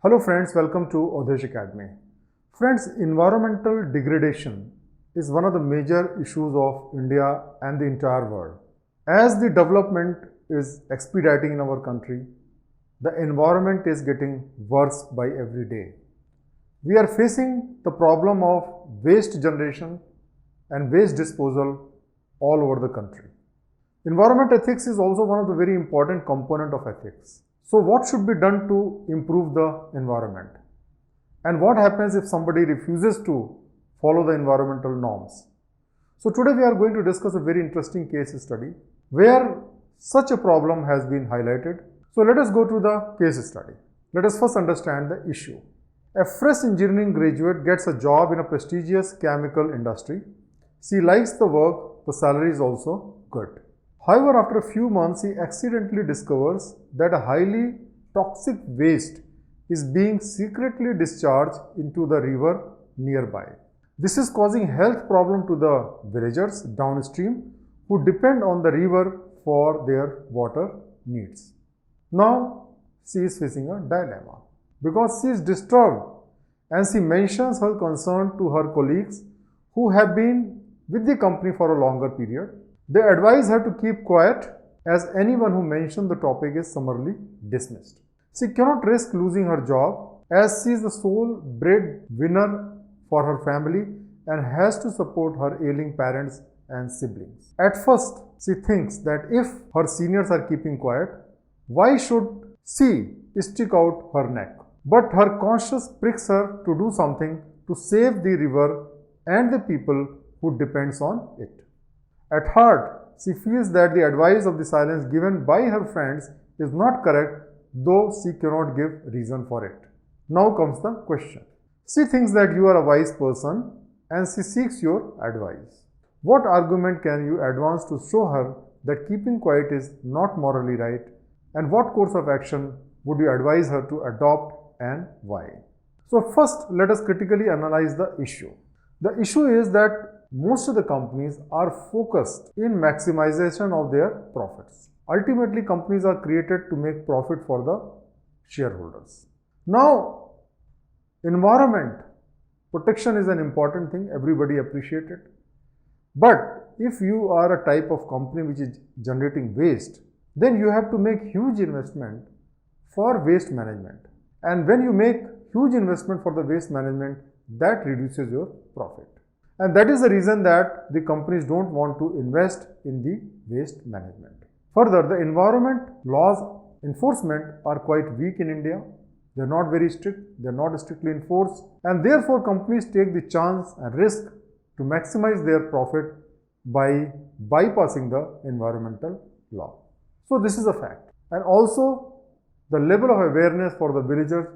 Hello friends, welcome to Awdhesh Academy. Friends, environmental degradation is one of the major issues of India and the entire world. As the development is expediting in our country, the environment is getting worse by every day. We are facing the problem of waste generation and waste disposal all over the country. Environment ethics is also one of the very important component of ethics. So what should be done to improve the environment? And what happens if somebody refuses to follow the environmental norms? So today we are going to discuss a very interesting case study where such a problem has been highlighted. So let us go to the case study. Let us first understand the issue. A fresh engineering graduate gets a job in a prestigious chemical industry. She likes the work, the salary is also good. However, after a few months, he accidentally discovers that a highly toxic waste is being secretly discharged into the river nearby. This is causing health problem to the villagers downstream who depend on the river for their water needs. Now, she is facing a dilemma because she is disturbed and she mentions her concern to her colleagues who have been with the company for a longer period. They advise her to keep quiet as anyone who mentioned the topic is summarily dismissed. She cannot risk losing her job as she is the sole breadwinner for her family and has to support her ailing parents and siblings. At first, she thinks that if her seniors are keeping quiet, why should she stick out her neck? But her conscience pricks her to do something to save the river and the people who depends on it. At heart, she feels that the advice of the silence given by her friends is not correct, though she cannot give reason for it. Now comes the question. She thinks that you are a wise person and she seeks your advice. What argument can you advance to show her that keeping quiet is not morally right, and what course of action would you advise her to adopt and why? So first, let us critically analyze the issue. The issue is that most of the companies are focused in maximization of their profits. Ultimately, companies are created to make profit for the shareholders. Now, environment protection is an important thing, everybody appreciates it. But if you are a type of company which is generating waste, then you have to make huge investment for waste management. And when you make huge investment for the waste management, that reduces your profit. And that is the reason that the companies don't want to invest in the waste management. Further, the environment laws enforcement are quite weak in India. They are not very strict, they are not strictly enforced, and therefore companies take the chance and risk to maximize their profit by bypassing the environmental law. So this is a fact. And also the level of awareness for the villagers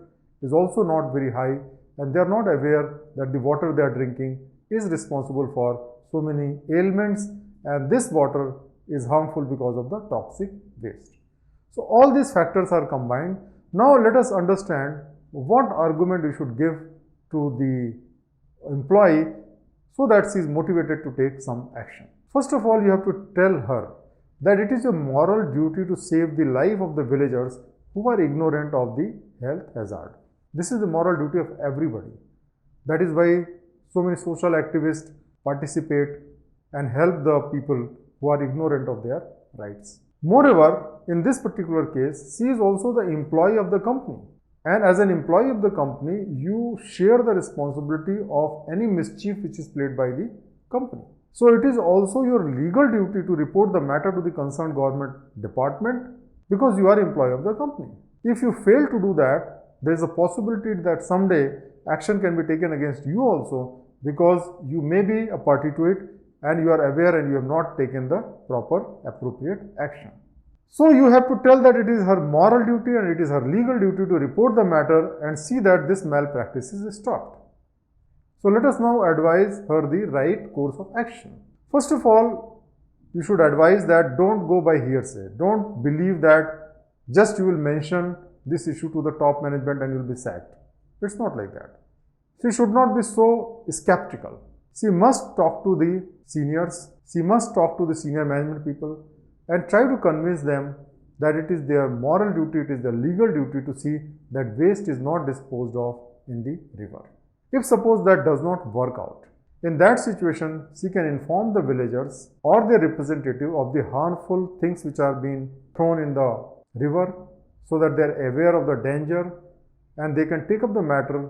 is also not very high, and they are not aware that the water they are drinking is responsible for so many ailments, and this water is harmful because of the toxic waste. So all these factors are combined. Now let us understand what argument we should give to the employee so that she is motivated to take some action. First of all, you have to tell her that it is your moral duty to save the life of the villagers who are ignorant of the health hazard. This is the moral duty of everybody. That is why so many social activists participate and help the people who are ignorant of their rights. Moreover, in this particular case, she is also the employee of the company. And as an employee of the company, you share the responsibility of any mischief which is played by the company. So it is also your legal duty to report the matter to the concerned government department because you are employee of the company. If you fail to do that, there is a possibility that someday action can be taken against you also because you may be a party to it and you are aware and you have not taken the proper appropriate action. So you have to tell that it is her moral duty and it is her legal duty to report the matter and see that this malpractice is stopped. So let us now advise her the right course of action. First of all, you should advise that don't go by hearsay. Don't believe that just you will mention this issue to the top management and you will be sacked. It's not like that. She should not be so skeptical. She must talk to the seniors. She must talk to the senior management people and try to convince them that it is their moral duty, it is their legal duty to see that waste is not disposed of in the river. If suppose that does not work out, in that situation, she can inform the villagers or their representative of the harmful things which are being thrown in the river, so that they are aware of the danger and they can take up the matter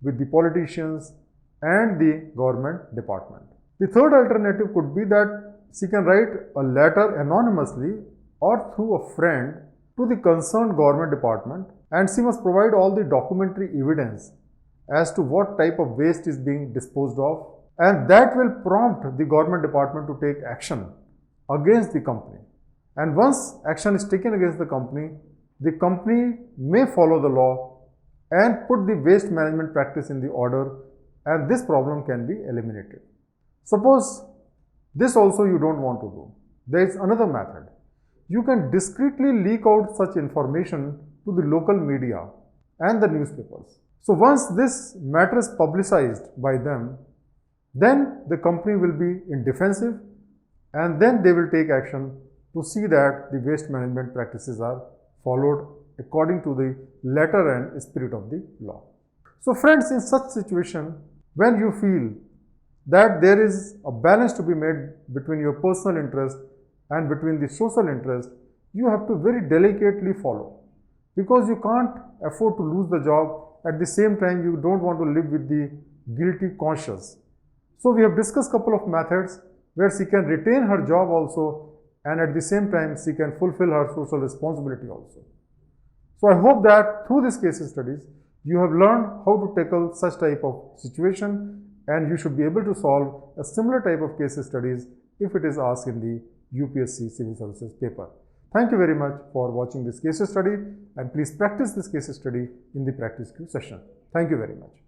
with the politicians and the government department. The third alternative could be that she can write a letter anonymously or through a friend to the concerned government department, and she must provide all the documentary evidence as to what type of waste is being disposed of, and that will prompt the government department to take action against the company. And once action is taken against the company may follow the law and put the waste management practice in the order, and this problem can be eliminated. Suppose this also you don't want to do. There is another method. You can discreetly leak out such information to the local media and the newspapers. So once this matter is publicized by them, then the company will be in defensive, and then they will take action to see that the waste management practices are followed according to the letter and spirit of the law. So friends, in such situation, when you feel that there is a balance to be made between your personal interest and between the social interest, you have to very delicately follow, because you can't afford to lose the job. At the same time, you don't want to live with the guilty conscience. So we have discussed a couple of methods where she can retain her job also, and at the same time she can fulfill her social responsibility also. So I hope that through these case studies you have learned how to tackle such type of situation, and you should be able to solve a similar type of case studies if it is asked in the UPSC Civil Services paper. Thank you very much for watching this case study, and please practice this case study in the practice Q session. Thank you very much.